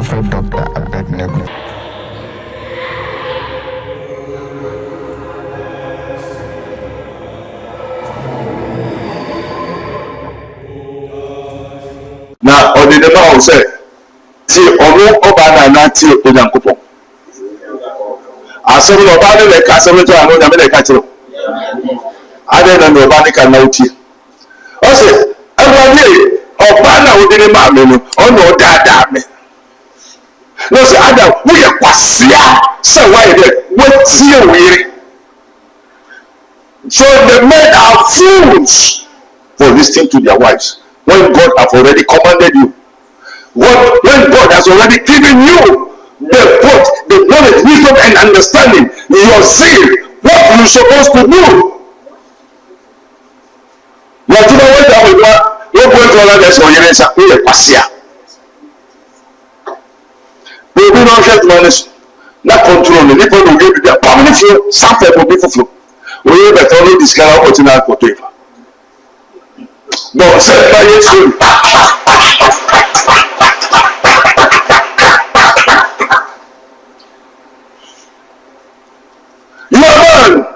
Prophet Dr. Abednego. Now, on the man say, "See, Oba na ti Onyankopon." Asem no ba ne ka asem to anu nyame na ka kiro. Ade na no ba ne ka na uti. O se, "Awade, Oba na odi ne ma me no, ono dada me." No say, "Adam, wo ye kwasia, say why dey, what tie we." So the men are fools for listening to their wives when God have already commanded you. When God has already given you the knowledge, wisdom, and understanding, your zeal, what you're supposed to do. What you know what that will you're going to allow this on your answer. We are passia. We will not get manage, not control the people who give you the permanent flow, something will be fulfilled. We will better only discover what in our whatever. No, set by your food. You are man.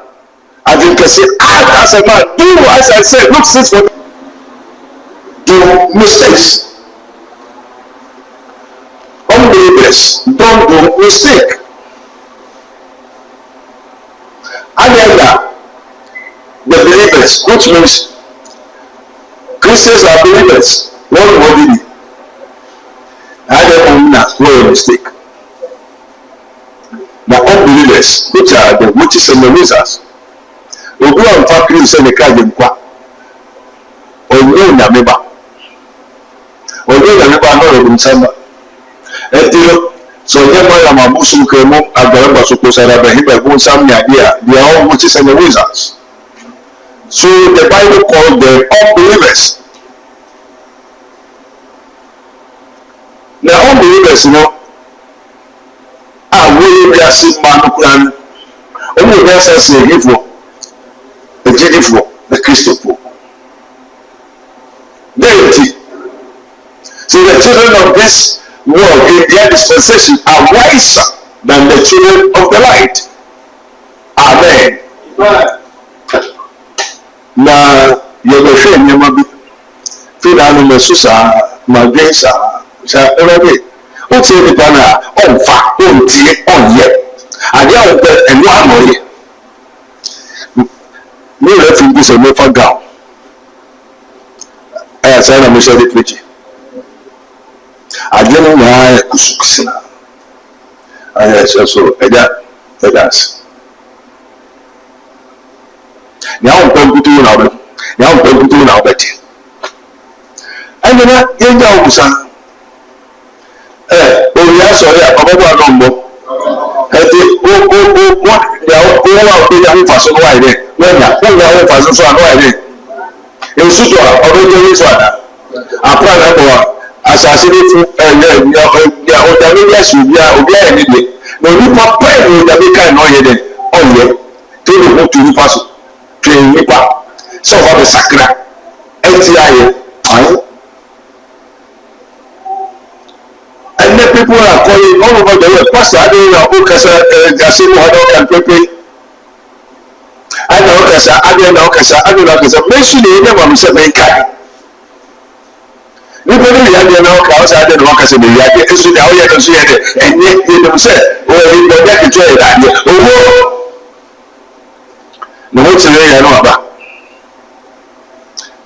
I think I say, act as a man. Do as I say. Look, sit for do mistakes. Unbelievers don't do mistake. Agenda, the believers, which means Christians are believers. One body. Agenda no mistake. The unbelievers, which are the witches and the wizards, will go and factory and say the card kwa. Or no Nameba. Or no Nameba, no Samba. So never am a Muslim Kemo, Agaraba Suposara, Hiba, some idea. They are all witches and the wizards. So the Bible called them unbelievers. Now unbelievers, you know, we are seeing Manukuran. Only one says a evil, a beautiful, a Christopher. Deity. So the children of this world in their dispensation are wiser than the children of the light. Amen. Now, you're saying you might be feeling the Susa, my grace, every day. What's the banner? On fat, on tea, on yet. I don't bet and one more. No refugees and no far down. I said, I'm a preacher. I don't know why I said so. That's now I'm going to do now. Now I'm going to do now, Betty. And then I was oya sọrọ ya ọgbọgbọ àgbọǹgbọ ẹtì wọn wà pé yàwó fàṣọ ní wáyé dẹ wọn yàwó fàṣọ sọ àná wáyé dẹ èsùtọ ọdún tó yé sọ àná àpò àná bọ àṣàṣe ní fún ọjà méjì ẹsùn òbí ayé nílé ní onípa pẹ́ẹ́ ní ọjà méjì káyọ̀ náà yẹ dẹ ọ̀yẹ́ tó lè mú tu nípa sọ tó yẹ nípa sọ wà bẹ sàkírà ẹtì ayé ayé. And then people are calling all over the world. Pastor, I don't know who Gasimu Hadokan Pepe. I don't know. Mention the name of Mr. Benkai. Nobody had the knockouts. I don't know what I said. It's the way I can see it. And yet, they don't say, well, you go back to try that. Oh, no, what's the way I know about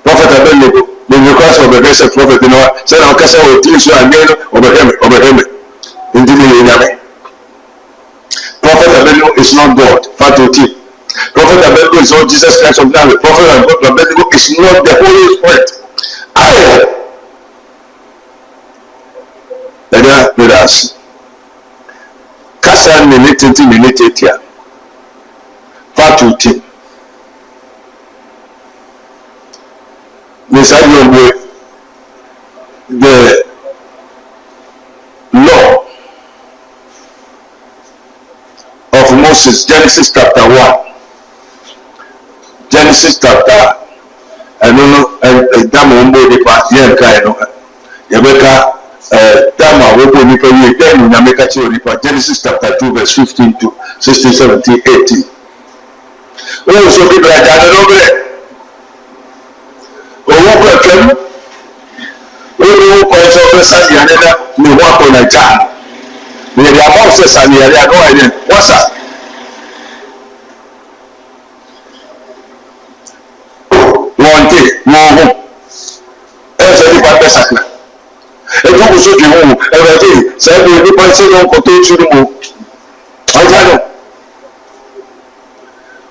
Prophet Abednego? The request of the blessed prophet, you know, said, I'll cast out things you are made over him. Indeed, Prophet Abednego is not God. Fatoti. Prophet Abednego is not Jesus Christ of Nazareth. Prophet Abednego is not the Holy Spirit. Let us. Kasa minute here. Fatoti. The law of Moses, Genesis chapter 1. Genesis chapter, I don't know, and Damombo de Patien Kaino, Yabeka Dama wopo nipa ye then na make a nipa Genesis chapter 2 verse 15 to 16, 17, 18. Oh, so people are gathered over there. Oh, what can oh, quite over Sunday and then we walk on a jam. We are about to Sunday and they are going. What's up? One day, no. Every person. Ẹjọ́ kò sókè wọn ẹ̀rọ ẹ̀dẹ́ sẹ́yìn nípa iṣẹ́ náà kò tó ń túnú mu ọjà náà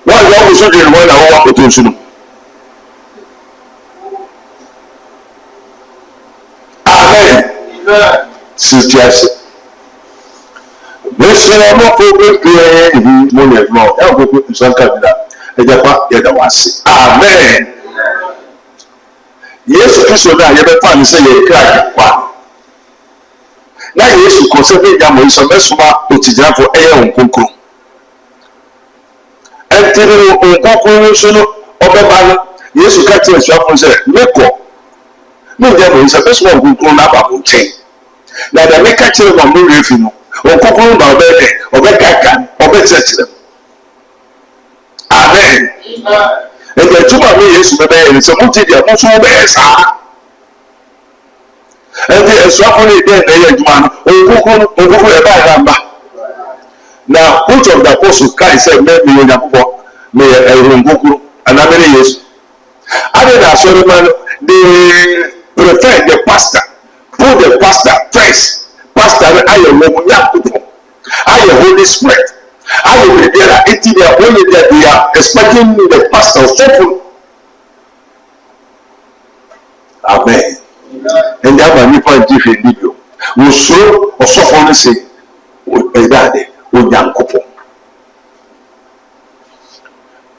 wọ́n àjọ kò sókè wọn làwọn wà kò tó ń túnú. Amen. Sisi ase. Bẹ́sẹ̀ ọmọ kò gbé ẹ̀yìn mo lè gbọ́ ẹ̀ kò gbé nsọ́nkà mi la ẹ̀jẹ̀ pa yẹ̀dá wá sí. Amen. Yesu Kristo náà yẹ bẹ́ pa mi sẹ́ yẹ kíra yẹ pa. Na Yesu kò sẹ́ bí ìyá mọ̀ yìí sọ mẹ́sùmá òtìjáfọ̀ ẹ̀yẹ òǹkókò. Ẹ̀ntìrì òǹkókò ń sọ́nù ọbẹ̀ bá ní Yesu kẹ́tì ẹ̀sùn àfọ̀nsẹ̀ mẹ́kọ̀. Ní ìyá mọ̀ yìí sọ mẹ́sùmá òǹkókò náà bà mú nkyẹn. Na ìdá mi kẹ́tì ẹ̀ wọ́n mú rẹ̀ fi mu. Òǹkókò náà ọbẹ̀ dẹ̀ ọbẹ̀ kàkà ọbẹ̀ tẹ̀tẹ̀rẹ̀. Amen. Ẹ̀jẹ̀ túmọ̀ mi Yesu bẹ́ẹ̀ yẹn sọ mú ti di ẹ̀mú sún bẹ́ẹ̀ sáà. Ẹ̀dí ẹ̀sùn afọ́nì ìdí ẹ̀ ẹ̀yẹ ìjùmọ̀ àná òǹkókò ẹ̀ báyìí náà mbà. Na which of the apostles Christ said mẹ́rin yóò yàn púpọ̀ mi ẹ̀rù òǹkókò anamẹ́rẹ́ Yesu. Adé na asọ́rọ̀ máa they prefer the pastor put the pastor first. Pastor ní ayẹ̀ wọ́n mu yàn púpọ̀ ayẹ̀ Holy Spirit ayẹ̀ bèbí ẹ̀rọ etí ni àwọn yẹn dẹ̀ they are expecting the pastor faithful. Amen. Ẹni àgbà nípa ìdíje níbi o wò so ọsọfọ ní sè ẹgbẹ́ àdé ọjà nkọpọ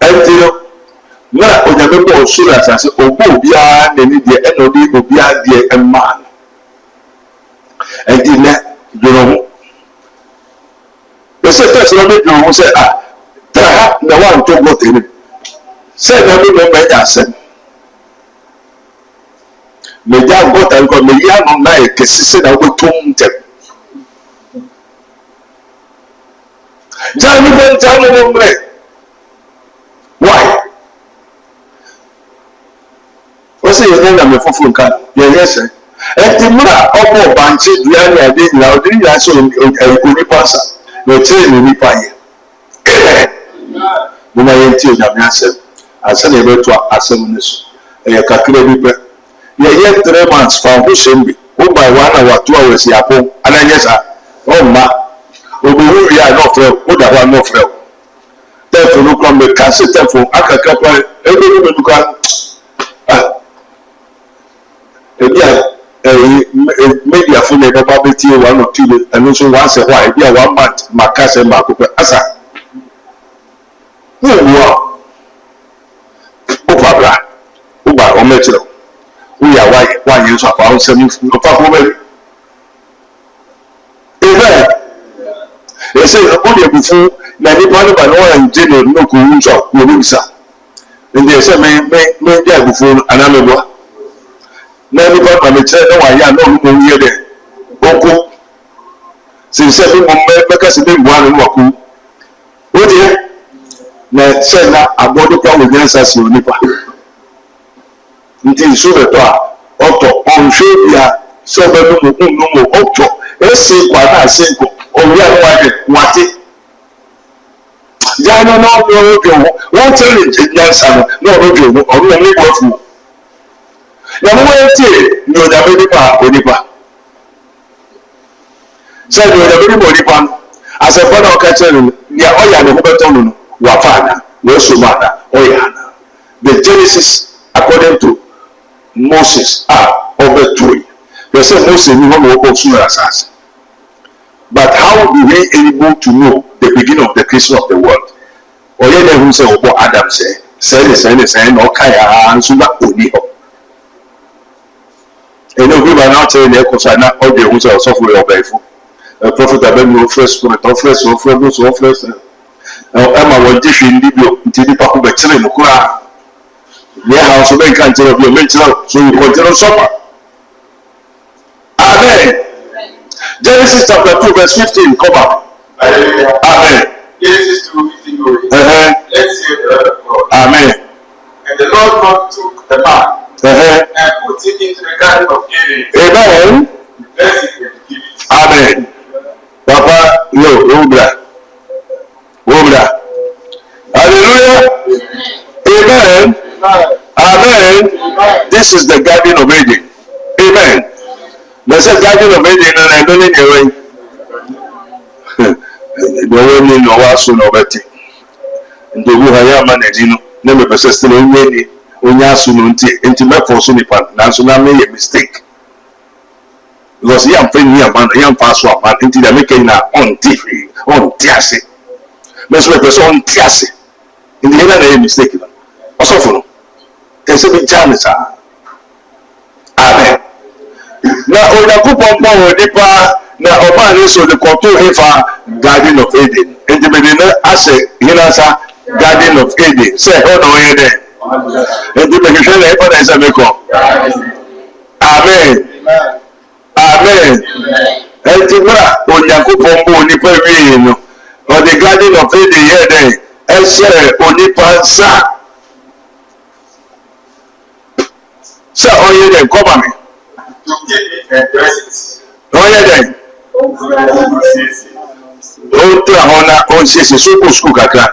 ẹntì no náà ọjà mẹbọ ọsọrọ àṣàṣe ọgbọ obiara n'ani deɛ ɛna ɔde obiara deɛ ɛmaa no ẹntì nẹ dwere ho ẹsẹ tẹsí náà bẹ dwere ho sẹ a tẹrẹ ha na wà ntọ gbọ tẹlẹ sẹ ẹna mi nà ẹmẹ ẹyà asẹm. Mẹja gọta nkọ mẹyi ano na yẹ kẹsi sẹ na wọ́n tó ń tẹ̀. Jáde bẹ́ẹ̀ jáde bẹ́ẹ̀ mẹ́rẹ̀. Why? Wọ́n sì yẹ ní ẹ̀nà mẹ́fọ́fọ́ nǹkan yẹn yẹ sẹ́. Ẹ ti múra ọmọ ọ̀bànṣẹ́ dùyà ní adé ìlà ọdún yìí aṣọ onípa sà ní ọ̀tí ní onípa yẹn. Ẹ̀rẹ̀ mo máa yẹ ti ọ̀nyàmí asẹ́m. Asẹ́m yẹ bẹ́ẹ̀ tó asẹ́m ní sùn. Ẹ̀yẹ kakra bí pẹ́. Yẹ 3 months fa ọhún sẹ́mbi ó gba ìwà náà wà 2 hours yàpọ̀ anáyẹ sá ọ̀ma òbòwò wíyà n'ọ̀fẹ́ ó dàbọ̀ n'ọ̀fẹ́ o tẹ́fù ló kọ́ mi kà sí tẹ́fù akẹ́kẹ́ pẹ́ ẹgbẹ́ mi mi dùkọ́ ẹbí à mẹ́díà fún mi ẹ̀dọ́ bá bẹ́ tí ẹ wà lọ́tí lé ẹnu sọ wà á sẹ̀ wá ẹbí à 1 month mà ká sẹ́ mà kó pẹ́ àṣà ní ìwú ọ ó fàbra ó gbà ọmọ ẹ̀kyẹ̀rẹ̀ wúyà wáyé nso àpò àwọn sẹ́mi fún ọ̀pá fún bẹ́ẹ̀. Amen. Ẹsẹ̀ ó lè bù fún na nípa nípa ní wọ́n yà ń jẹ́ ní ọdún náà kò wú nsọ wọ́n ní bisá. Ndé ẹsẹ̀ mi dí àgùn fún anamẹ́bọ̀. Na nípa pàmìkyerẹ́ náà wà yá náà ọ̀hún mọ̀ wúyẹ dẹ̀ ọkọ. Sèǹsẹ̀ bí mo mẹ́kẹ́sì bí mbọ́ àná wà kú. Ó di ẹ́ na ẹ̀sẹ̀ na abọ́dúkọ̀ wò ní ẹ̀sà sí onípa. Nti nsu bɛtɔ a ɔtɔ ɔnhwɛ bia sɛ ɔbɛnum nnum ɔtɔ esi nkwa na ase nkɔ ɔwia no wadwe wate gyaa no na ɔbɛ ɔdwe ho wɔn kyerɛ ne nyansa no na ɔbɛdwe ho ɔno na ne bɔ afu na mo wɔn tie ne onyame nipa onipa sɛ ne onyame nipa onipa no asɛmpa na ɔka kyerɛ no nea ɔyɛ ne ho bɛtɔ no no wafa ana wɔaso mu ana ɔyɛ ana the Genesis according to Moses overthrew. They said Moses knew how to sooner assassin. But how do we able to know the beginning of the creation of the world? Or you know who say what Adam say no kaya and suma oni ho. And no people are now telling the cause na all the who say software obefo. A prophet Abednego first spirit of flesh so flesh. Emma was different video until the people be telling no kura. Yeah, house of men can't tell you mental, so you continue suffer. Amen. Genesis chapter 2 verse 15. Come on. Amen. Genesis 2:15. Let's hear the word of God. Amen. And the Lord God took the man and put him into the garden of Eden. Amen. Bless it and give it. Amen. Papa, yo, Obra. Hallelujah. Amen. Amen. This is the garden of Eden. Amen. There's a garden of Eden and I don't know way. The one in our son of it. And the Wuhaya managing, never persisted in many. When you are soon into my for Sunipan, now so now made a mistake. Because young friend, young fast one, until they're making on TV, on Tiasi. Most of us on Tiasi. In the end, they mistake. Also, for there's a big chance. Amen. Now, on the coupon power, now, Oman is the contour Garden of Eden. And the Medina, I say, Garden of Eden. Say, oh no, there. And the Medina, is a maker. Amen. Amen. And the on the coupon or the Garden of Eden here, and say, Onipa, sir. Sir, oh, yeah, then come on me. To keep it and dress it. Oh, yeah, then. On says a school kakra.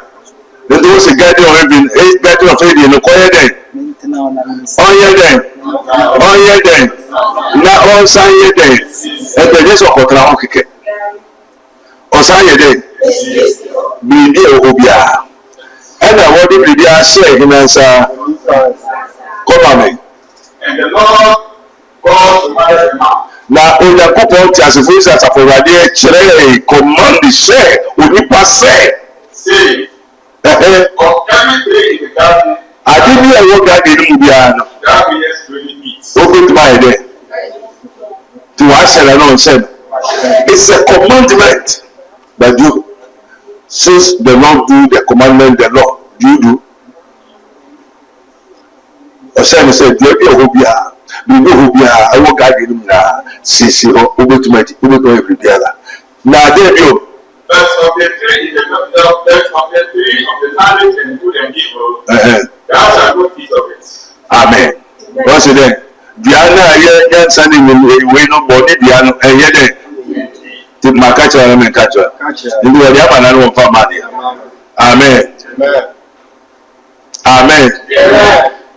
Then there was a garden of Eden, garden of Eden, no quiet then. Oh, yeah, then. Oh, yeah, then. Now, all sign ye then. And the days of Oklahoma. Or sign ye then. Be near Obia. And I want to be there, say, him answer. Come on me. And the Lord God commanded the man. Na Onyankopɔn ti asefo yi asafo Awurade kyerɛ command hyɛ onipa sɛ. Say, of every tree in the garden. Ade bi a ɛwɔ garden mu biara no. That we just really eat. Obetuma ayɛ dɛ. Ti wahyɛ na ɔnhyɛ no. It's a commandment that you, since the Lord do the commandment, the Lord you do. Ɔhyɛ no sɛ dua bi a ɛwɔ biara. Bibi biara ɛwɔ garden mu na sisi hɔ obetuma ebiri biara. Na ade bi o. But of the tree in the knowledge and good and evil, thou shalt not eat of it. Amen. What's it then? Diana, yeah, sending we no body, Diana, and yet, the Makacha and Makacha. You know, the Aman for money. Amen. Amen.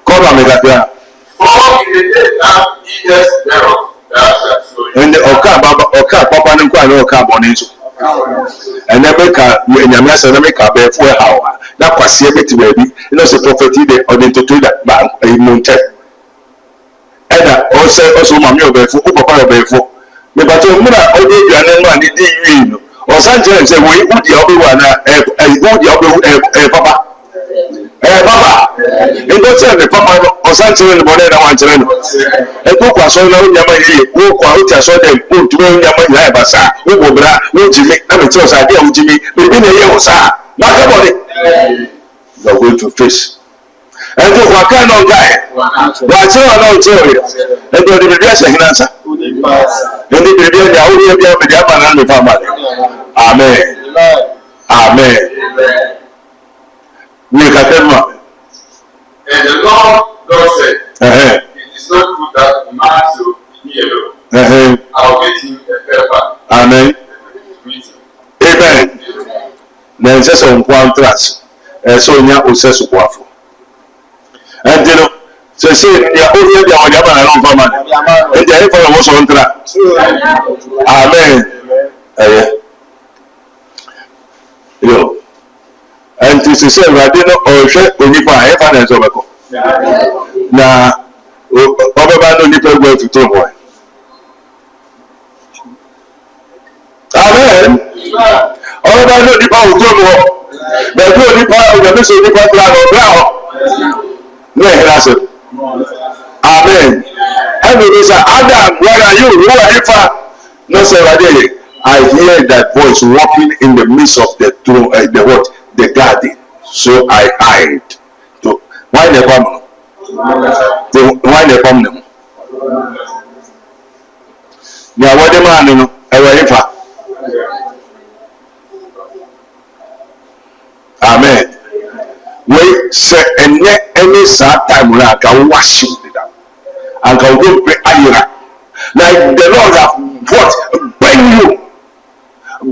Come on, Megata. For in the day thou eatest thereof, thou shalt sow it. And the Oka, Papa, and Quano Oka Bonizo. And then make a Yamasa make a bear for an hour. That was here to baby. You know, the prophet or the to that bank a mountain. And also, Mammy of Befu, Papa of Befu. But you know, all the young did you or sometimes say, we put the other one, Papa. Papa, you don't tell the Papa or something in the morning. I want to know. And who was so long, Yamani, who quite saw them, who to Yamani, Basa, who will bra, who Jimmy, I'm a choice idea with Jimmy, maybe a year or so. Not about it. You're going to fish. And to what kind of guy? What's your own story? And to the dress and answer. And the baby, the only of the Yaman and the family. Amen. Amen. We can tell you. And the Lord God said, it is not good that the man should be alone. I'll get him a helper. Amen. Amen. Then just on one class. So now we say support. And you know, so say the only the Yaman and family. And the helper was on track. Amen. Yo. And to say, Radino or Shet, Onipa, I finance over. Now, Obama Nipa go to Tomoy. Amen. Obama Nipa will Tomo. But no Nipa, the Missile Nipa Plan or Brown. No, that's it. Amen. And we say, Adam, where are you? Who are you for? No, sir, I hear that voice walking in the midst of the throne, the what? The garden, so I hide. So why the problem? Why the problem? Now what the man, I went only sad time when I can wash you and can go pray ayira. Like the Lord have what?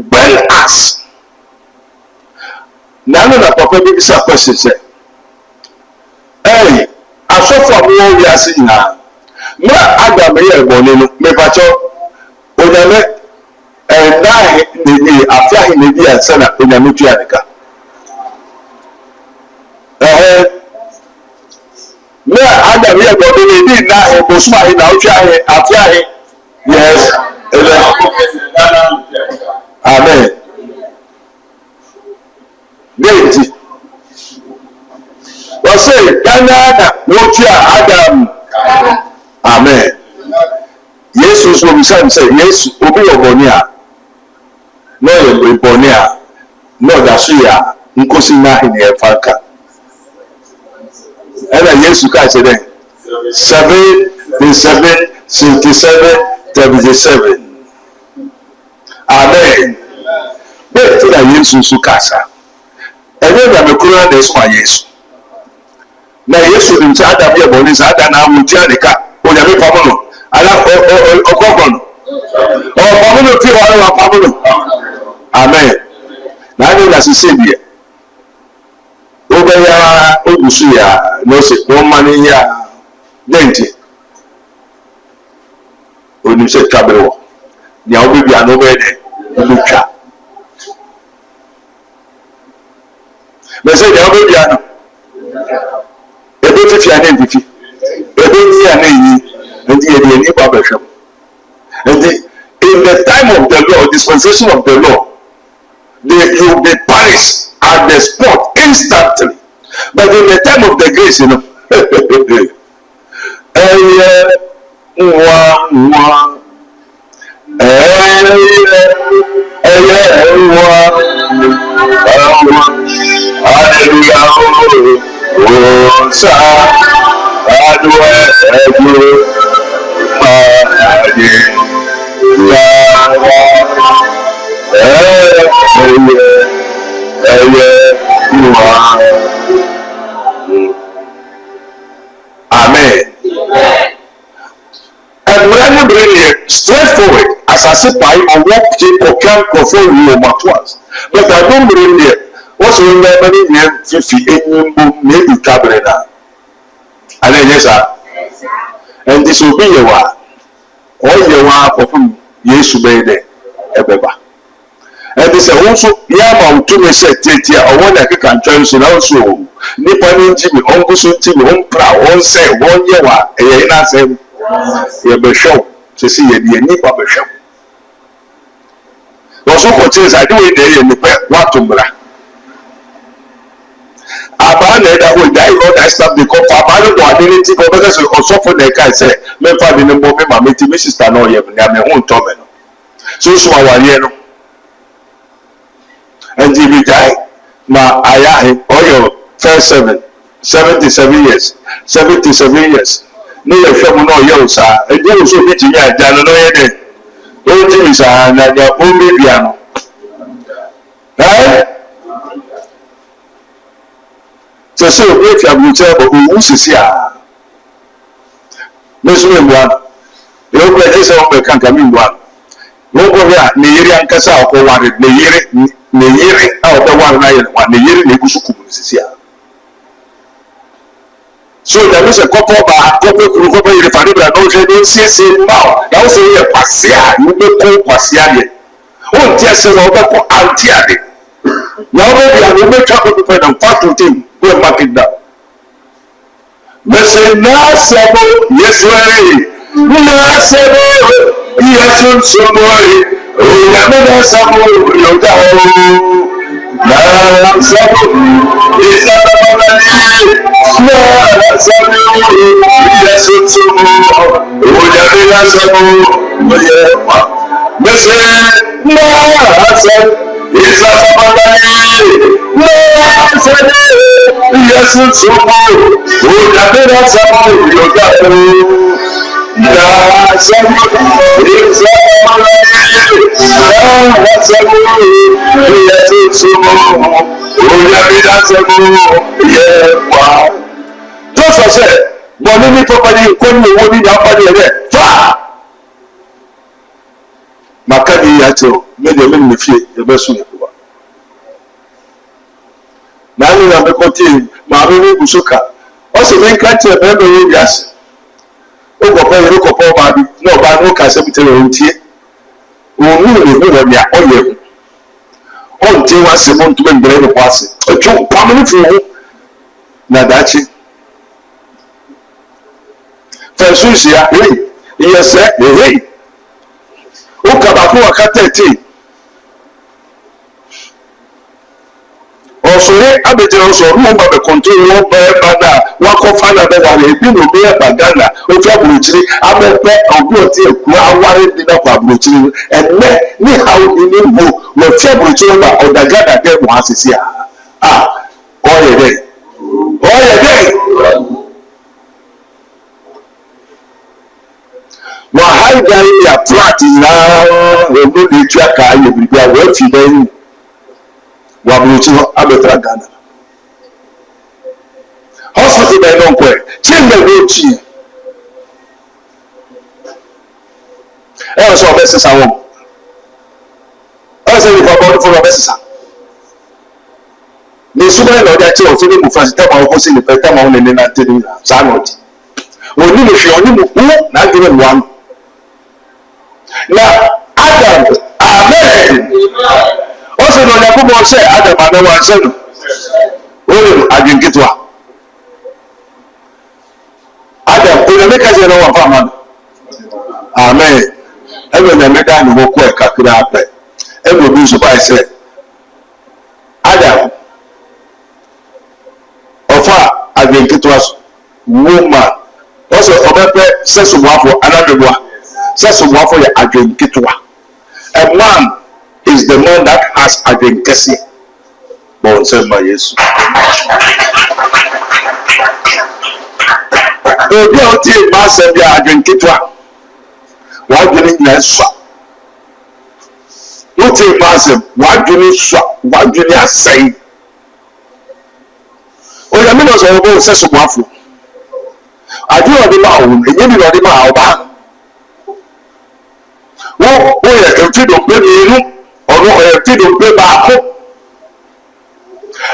Burn us. Now the papa be this question say, hey, I saw from all we are seeing now. No Adam here born in me pacho. Onyame na ni afia hin bi ansa na onyame tu adika. No Adam here born in ni na e bosuma hin na otwa hin afia hin. Yes. Amen. Deji. Wọ́n say Ghana wọ́n tu Adam. Amen. Yesu so bisam say Yesu obi oboni a no ye oboni a no da so ya nkosi na hin e fanka. Ela Yesu ka say den 7:67. Amen. Bẹ́ẹ̀ na Yesu so kasa. Ene da mekura na eso Yesu. Na Yesu nim say Adam ye boni say Adam na mu dia nika onyame pamono. Ala okokono. Pamono ti wa pamono. Amen. Na ni na sisi bia. Obeya ogusu ya no se no mani ya denti. Oni se kabrewo. Nya obi bia no be de lutwa. Me se nya obi bia no. Ebe fifi ane fifi. Ebe ni ane yi. And in the time of the law, dispensation of the law, you will be punished at the spot instantly. But in the time of the grace, you know, Amen. And when I bring it straightforward, as I say, by or walk or can control you at once. But I don't bring it. What's in the money here? 50 maybe cabrera. And then yes, sir. And this will be your one. All your one for whom yes, you may there. And this also Yama to me said, or one that can join you also. Nippon Jimmy, Uncle Jimmy, on proud, on say 1 year, a same. You show to see a nipper show. Also, for things I do it there in the pet, what to bra. Abandoned that will die, Lord, I stop the cop. Abandoned the ability for others also for the guy say, men find in the moment, my meeting, Mrs. Tano, you have my own Tomeno. So, our year. And if you die, my ayah, or your first 77 years, 77 years. No, you're from no years, sir. And you also meet me at Janano. Don't you, sir, and your own piano. Eh? So, if you have tell who is here, Miss Wimwan, your greatest of the country, one. No go here, Nigeria and Casa, or one, Nigeria out the one night, one Nigeria, Nikusuku is here. So there is a couple of the family that don't say now. Now say a passia, you will call passia. Oh, just a little bit for Antiade. Now maybe I will make up with them part of him. Go and mark it down. But say now, Sabo, yes, way. Now, Sabo, yes, so boy. Oh, never Sabo, you go. Now, Sabo, is that the money? Now, Sabo, yes, so boy. Oh, never Sabo, yeah. But say now, Sabo. Is that somebody? No, yes, it's so good. Oh, that is somebody. You got to. Yeah, somebody. Is that somebody? Yeah, that's somebody. Yes, it's so good. Oh, that is somebody. Yeah, wow. Jesus said, "Money property, when you want it, property there, far." Makadi yacho, me de me nifie, the best one. Na ni na me continue, ma me ni busuka. O se me nka che me be yas. O ko pa ba bi, no ba no ka se bi tere ontie. O mu ni mo ya o ye. O nti wa se mo ntu me ndere ni kwase. O twu pa me ni fu na dachi. Fensusia, hey, yes, hey. O kabafu wakatete. Osore abete osoro mo ba be control wo be bana wa ko fana be wa le bi no be bagana o fi aburuchiri amepe obi oti eku aware bi na kwa aburuchiri enne ni how ni mo wo fi aburuchiri ba odagada de mo asisi oye de wa haida ya practice na ogo de twa ka ye bi wa fi den waburuchiri abetra Ghana hospital by no kwe chimbe gochi so obesisa wo say if about for obesisa ni suba na oja che ofini mu fast time ko si ni peta ma woni na tedi sa no ti woni ni fi oni mu na dire wan na Adam amen also no na ko say Adam na wan say no woni adwinketwa Adam ko me ka je no wan fa man amen ebe na me da no ko e kakira ape ebe bi so ba say Adam ofa adwinketwa woman also obepe sesu mwafo anadebwa sesu mwafo ya adwinketwa. A man is the man that has adwinkesi bon sema Yesu obi oti ma se bia adwinketwa wa dwene na swa oti ma se wa dwene swa wa dwene asai o ya mi no so bo sesu mwafo adi odi ma o enye bi odi ma o ba wo ye enfido pe mienu oro enfido pe ba ko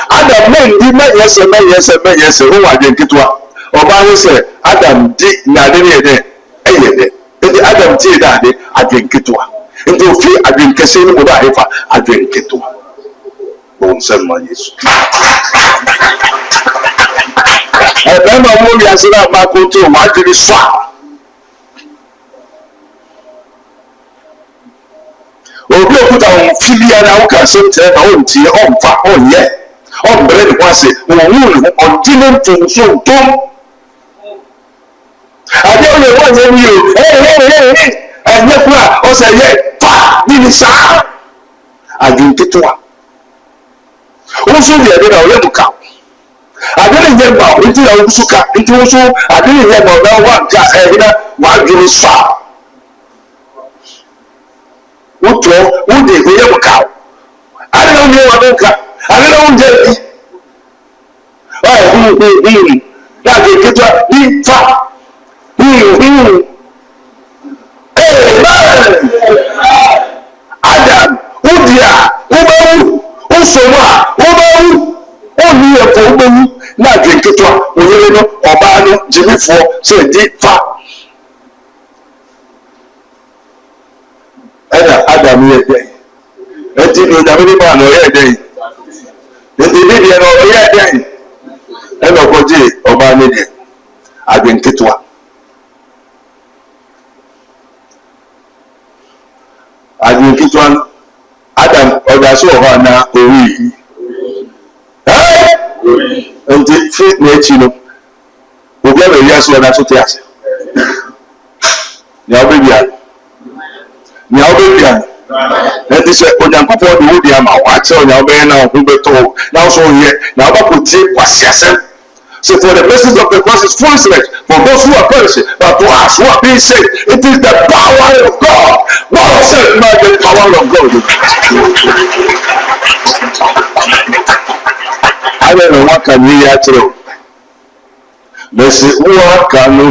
Adam men di me yese o wa de nkitwa oba wo se Adam di na de ne de eyede edi Adam ti da de adwenkitwa ndo fi adwenkese ni mo ba hefa adwenkitwa bon sema Yesu ebe ma mo bi asira ma ko to wa jiri swa obi okuta on filia na wo ka so tere na on tie on fa on ye on bere ni kwase on wu ni on tinin tun so tom ade o le wa ye mi o anye kwa o se ye fa ni sa adun tetwa o so de ade na o le muka ade ni ye ba o ti na o suka nti o so ade ni ye ba na wa ka na wa dun sa woto wode oye muka ale na onye wa muka ale na onje bi na de ketwa ni fa Adam udia ubawu usoma ubawu oni e ko ubawu na de ketwa oyere no oba no jimifo se di fa Adam ye dey eti no na me ba no ye dey eti bi de no ye dey e no ko ji oba ni de adwenketwa adwenketwa Adam oda so ho na owi enti fi na echi no obi be ya so na so te ase ya obi bia nya obebia na ti se onyankopɔ de wo dia ma wa che onyaobɛ na ho beto na so ye na ba ko tie kwase asem. So for the message of the cross is foolishness for those who are perishing, but to us who are being saved, it is the power of God. What said by the power of God? I don't know what can we hear through. Messi Uwakanu,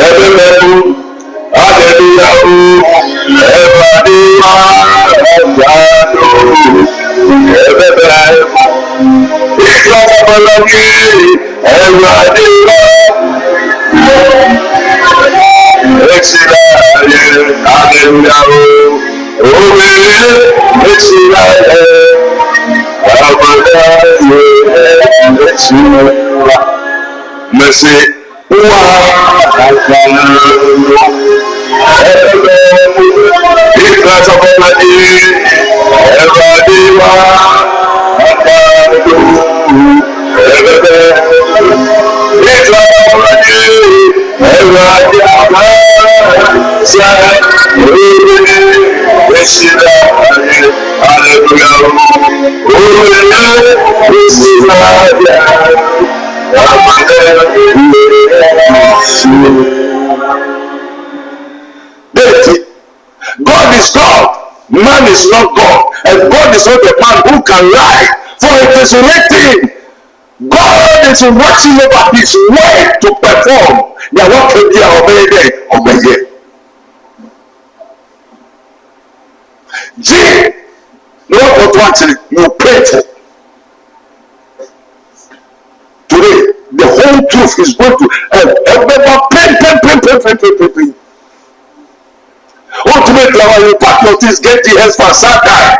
Ebenebu, Adebiyahu, Ebadiwa, Ebado, Ebenebu, Iklabalagi, Ebadiwa, Exilaye, Adebiyahu, Owe, Exilaye, Abadaye, Exilaye. Mercy, God is God, man is not God, and God is not a man who can lie, for it is written, God is watching over his way to perform. Now what can be obey? G, what actually you pray for. Today, the whole truth is going to pray. Ultimately, when you pack your things, get the heads for Saturday.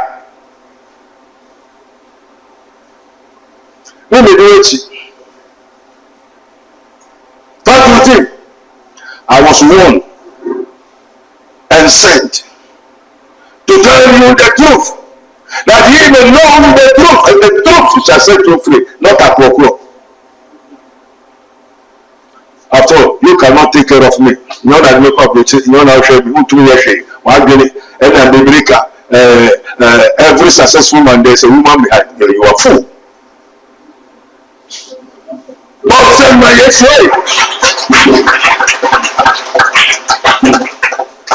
Let me do it. That you think I was warned and sent to tell you the truth, that ye may know the truth, and the truth shall set you free, not a proclaim. After all, you cannot take care of me. You know that make up with it. You know how to do 2 years. And then the breaker. Every successful man, there's a woman behind you. You are fool. God send my yes way.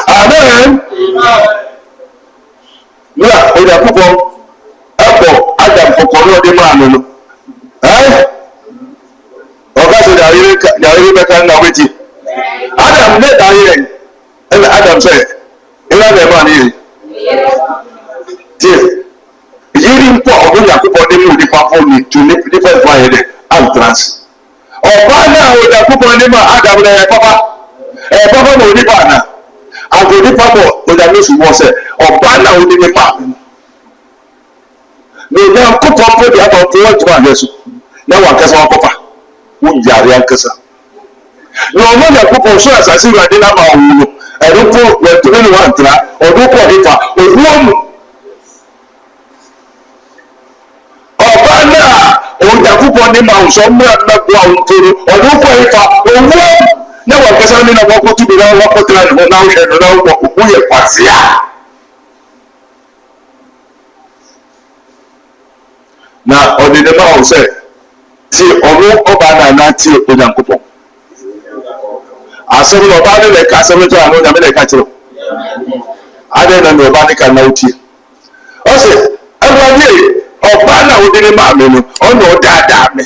Amen. Yeah, with a people. Apple, Adam, for the man. Eh? Adam met Iron, and Adam said, "Money." Hearing poor, when you put them with the people to live different way and trans. Or now with the people in Adam, Papa, Papa, no, the partner. I go the Papa with the news was or partner with the man. No, now cook up for the about 2 now one can Papa. Yàrá yankasa na ọmọ yẹ kó pọ̀ so asase ìwádìí náà máa wù ú ẹ̀rọ kó wẹ̀túrẹ́ ni wọ́n ntira ọdún kọ̀ nípa òwúrọ̀ mu ọba náà òun yàkúpọ̀ ní màá nsọ mìíràn mẹ́kọ̀ àwọn ntoro ọdún kọ̀ nípa òwúrọ̀ mu náà wọ́n kẹsàn-án nínú ọkọ̀ kó tóbi náà wọ́n kó tẹ̀lé nìkan náà wọ́n ṣẹ̀dọ̀ náà wọ́n kó yẹ pàṣẹ. na ọ̀dẹ̀dẹ̀ náà wọ́n sẹ́ ti ọ̀rọ̀ ọba náà náà ti Onyankopɔn asɛm na ɔbaa ne lɛka asɛm no kyerɛ ano Nyame lɛka kyerɛ adɛn na ɔbaa ne ka na wotie ɔsɛ Awurade ɔbaa na wode ne maa me no ɔna ɔdaadaa me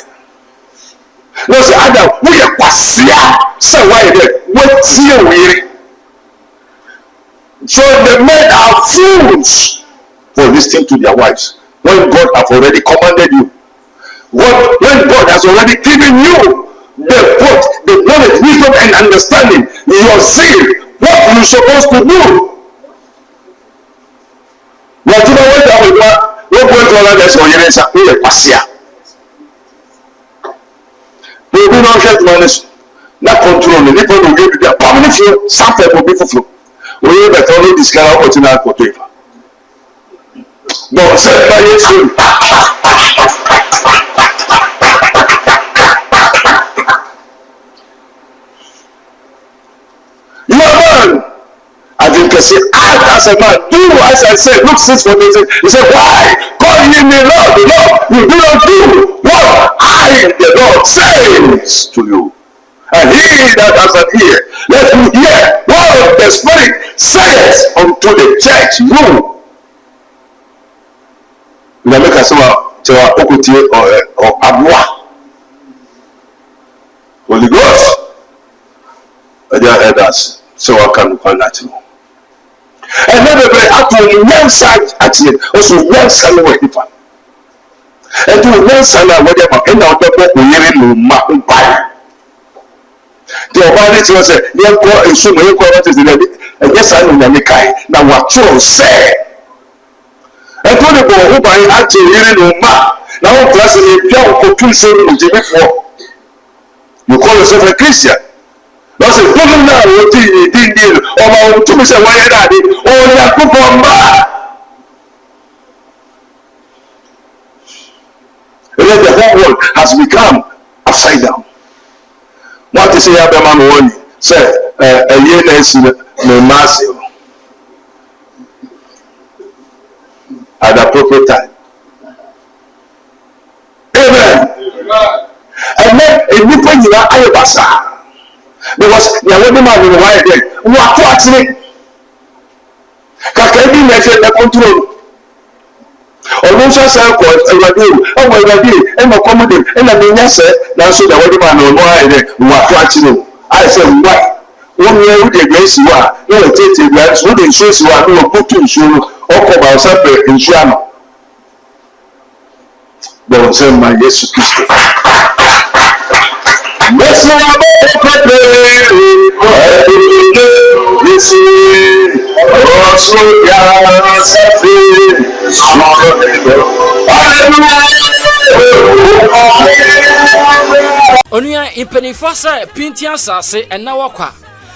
na ɔsɛ Adam woyɛ kwasea sɛ woayɛ dɛ woatie wo yere so the men are fools for listening to their wives when God have already commanded you. When God has already given you the knowledge, wisdom, and understanding, your zeal, what you're supposed to do. What you know what going to allow this or your answer? We are passia. We will not get honest, not control the people who give you the permanent flow, something will be for flow. We will better only discover what you know for paper. But said by your soul. Say, act as a man, do as I said. Look, 6:46. He said, why? Call ye me Lord, the Lord. You do not do what I, the Lord, says to you. And he that has an ear, let him hear what the Spirit says unto the church. You. We make a summer to our Okuti or Abwa. Holy Ghost. Eja elders. So I can connect you. And then after one side actually also one side where different. And to one side whatever and now the we hearing no ma the body to say you go and so you go what is the yes I know na kai na what you say. And to the boy who by actually hearing no ma now class in pure conclusion before you call yourself a Christian. That's a problem now. What you did, or my to me say why that or that cook on back. And the whole world has become upside down. What is here, the man one say a year less no massive at the appropriate time. Amen. And then a new thing in our basa. Because the other man in the white day, what actually Kakadi measure the control. Alonso said, oh my God, and accommodate, and I mean, yes, now so the other man on why what actually. I said, why? 1 year with the grace you are, no, take the grants, what insurance you are, no, put to insure, or come out separate insurance. Don't send my Jesus Christ. Yes, you are Onuya impenifo say pintia sase ena wakwa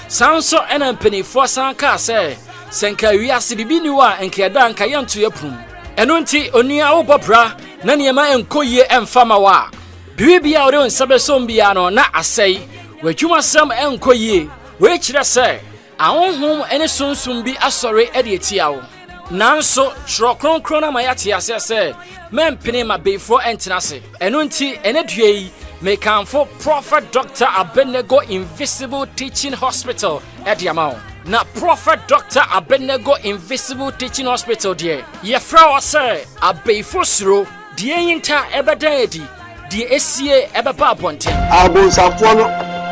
sanso ena impenifo san ka say senka wiase bibi ni wa enkeda nka yanto yapum eno nti onuya wo bobra na niema enkoye emfama wa bibia ore onsabesom bia no na asai wadwuma sam enkoye we kire say ahonhom ene sunsum bi asore ede etiawo nanso tro kronkron na mayate ase say mempene ma before entenase eno nti ene duei mekanfo Prophet Dr. Abednego Invisible Teaching Hospital Ediamao. Na Prophet Dr. Abednego Invisible Teaching Hospital dear. Ye fra say abefo suro die yinta ebededi die esie ebeba ponten. Abun safo no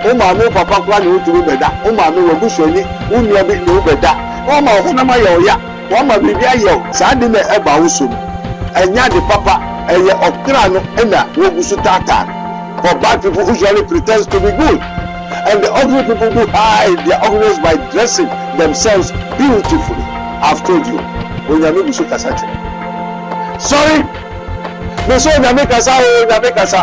o ma no papa kwa ni oturu beda. O ma no wabushoni unua bi no beda. O ma ho na ma ye oya. O ma bibi aye sa de na eba wo enya de papa eye okra no na wogusu tata. For bad people who usually pretend to be good, and the ugly people who hide their ugliness by dressing themselves beautifully. I've told you, when you make kasa. Sorry, no so kasa.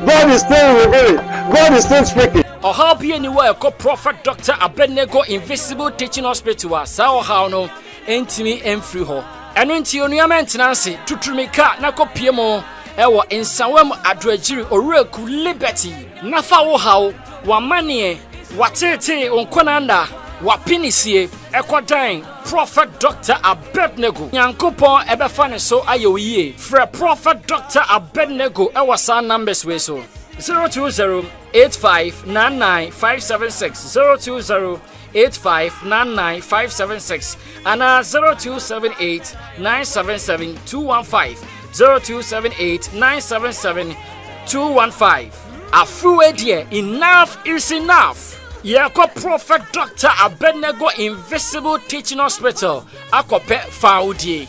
God is still revealing. God is still speaking. Or how be anywhere called Prophet Dr. Abednego Invisible Teaching Hospital. Sao how no entimi enfree ho. Eno nti onua maintenance tutrumika na kopiemo. Ewo insawem adwagiri oreku liberty nafa wo hawo wa manie watete onkonanda wa pinisie ekodan Prophet Dr. Abednego Yankopon ebefa ne so ayowie frɛ Prophet Dr. Abednego ewa sa numbers we so 02085995576 02085995576 ana 0278977215 0278977215. Afuwe dear, enough is enough. Yako Prophet Dr. Abednego Invisible Teaching Hospital. Akope faudie.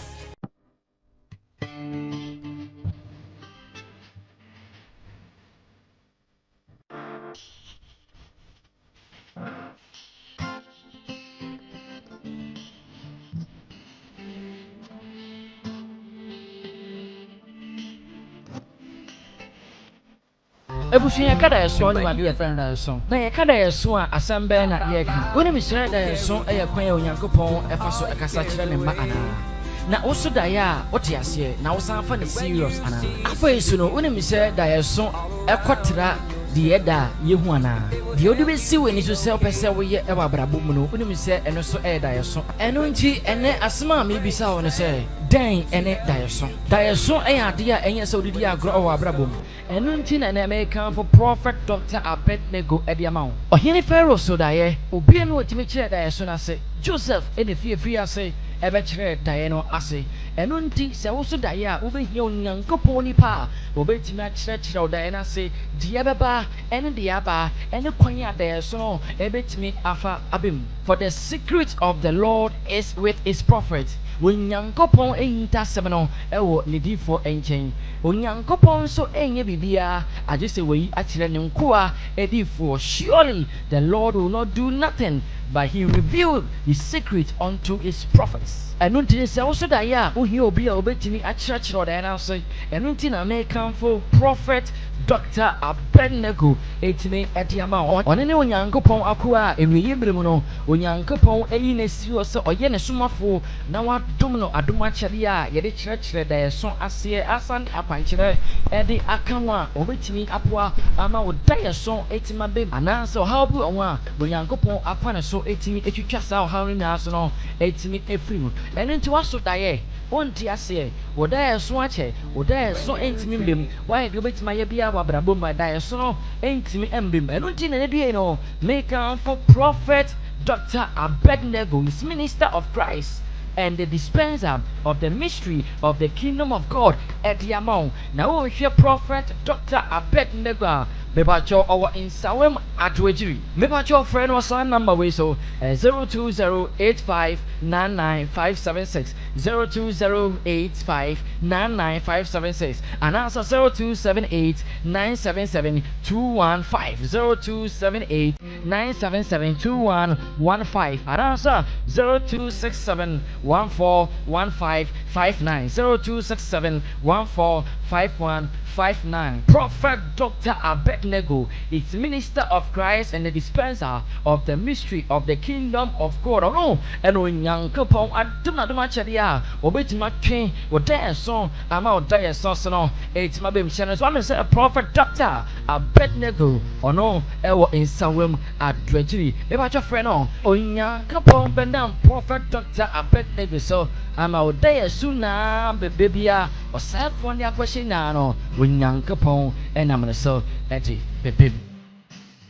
Ebusunya kada yeso ni ma bi friend da yeso na ye kada yeso a asambe na ye ka woni mi sire da yeso e ye kwan ya onyankopon e fa so e kasa kire ne ma ana na woso da ya wote ase na wosan fa ne serious ana afa yeso no woni mi sire da yeso e kwotira de da yehu ana de odi be si weni so se opese wo ye e wa brabo mu no woni mi sire eno so e da yeso eno nti ene asema mi bi sa woni se den ene da yeso e ade a enye se odidi agro o wa brabo mu eno nti na American for Prophet Dr. Abednego Ediamao. Ohene Pharaoh so da ye obi me otimi kire da ye so na se Joseph ene fie ase ebe kire da ye no ase ɛno nti sɛ wo so daeɛ a wobɛhia onyankopɔn nipa a wɔbɛtumi akyerɛkyerɛ wo daeɛ no ase deɛ bɛba ɛne deɛ aba ɛne kwan a daeɛ so no ɛbɛtumi afa abɛm. For the secret of the Lord is with his prophet. Onyankopɔn ɛyintasɛm no ɛwɔ ne difoɔ nkyɛn. Onyankopɔn nso ɛnyɛ biribiara agye sɛ wɔyi akyerɛ ne nkoa ɛdifoɔ. Surely the Lord will not do nothing but he revealed his secret unto his prophets. ɛno nti sɛ wo so daeɛ a wohia obi a wobɛtumi akyerɛkyerɛ ɔdaeɛ no ase ɛno nti na mekamfo prophet Dr. Abednego etime etiama ɔne ne onyankopɔn akoa a ewieyi bere mu no onyankopɔn eyi na si hɔ sɛ ɔyɛ ne somafo na wadom no adom akyɛde a yɛde kyerɛkyerɛ daeɛso aseɛ asan akwankyerɛ ɛde aka ho a ɔbɛtumi apoa ama wo daeɛso etima bem anaasɛ ɔhaw bi ɔho a onyankopɔn afa ne so etimi etwitwa saa ɔhaw no nyinaa so no etimi efiri mu ɛno nti waso daeɛ wonti aseɛ wo daeɛso akyɛ wo daeɛso entimi mbem wayɛ deɛ wobɛtumi ayɛ bia wabrabɔ mu daeɛso no entimi mbem ɛno nti na ne due no make for prophet Dr. Abednego is minister of Christ and the dispenser of the mystery of the kingdom of God at the amount. Now we hear prophet Dr. Abednego. Mebacho our in Sawem at Wejiri. Mebacho friend was on number way so 02085995576 02085995576 and answer 02789772115 02789772115 and answer 0267141559 0267145159. Prophet Dr. Abednego is minister of Christ and the dispenser of the mystery of the kingdom of God. Oh no, and when young couple I do not do much at the obey my train or dare song. I'm out there sauce no. It's my baby channel. So I'm a prophet Dr. Abednego. Oh no, ever in some room at Dredgery. If I your friend on, oh young couple bend down prophet Dr. Abednego. So I'm out there soon now, baby. Or sad one ya question now. When young couple and I'm gonna so Eddie, baby.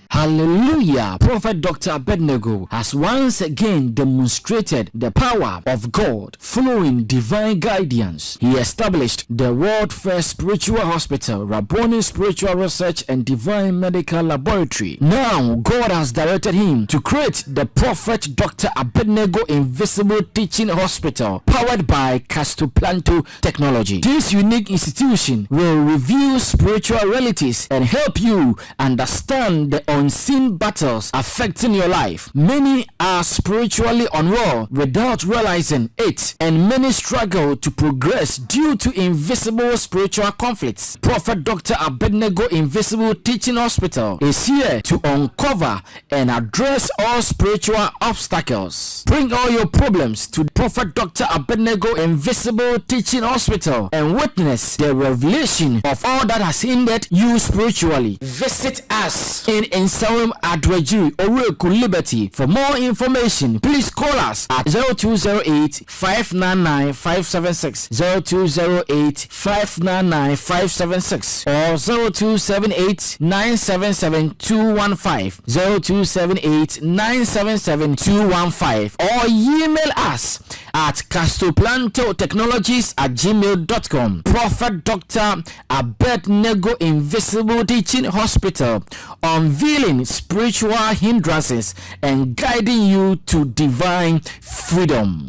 Hallelujah! Prophet Dr. Abednego has once again demonstrated the power of God following divine guidance. He established the world first spiritual hospital, Rabboni Spiritual Research and Divine Medical Laboratory. Now, God has directed him to create the Prophet Dr. Abednego Invisible Teaching Hospital, powered by Castoplanto technology. This unique institution will reveal spiritual realities and help you understand the unseen battles affecting your life. Many are spiritually unwell without realizing it, and many struggle to progress due to invisible spiritual conflicts. Prophet Dr. Abednego Invisible Teaching Hospital is here to uncover and address all spiritual obstacles. Bring all your problems to Prophet Dr. Abednego Invisible Teaching Hospital and witness the revelation of all that has hindered you spiritually. Visit us in Nsawam Adwejiri, Oreku Liberty. For more information, please call us at 0208-599-576, 0208-599-576, or 0278-977-215, 0278-977-215, or email us at castoplantotechnologies@gmail.com. Prophet Dr. Abednego Invisible Teaching Hospital, unveiling spiritual hindrances and guiding you to divine freedom.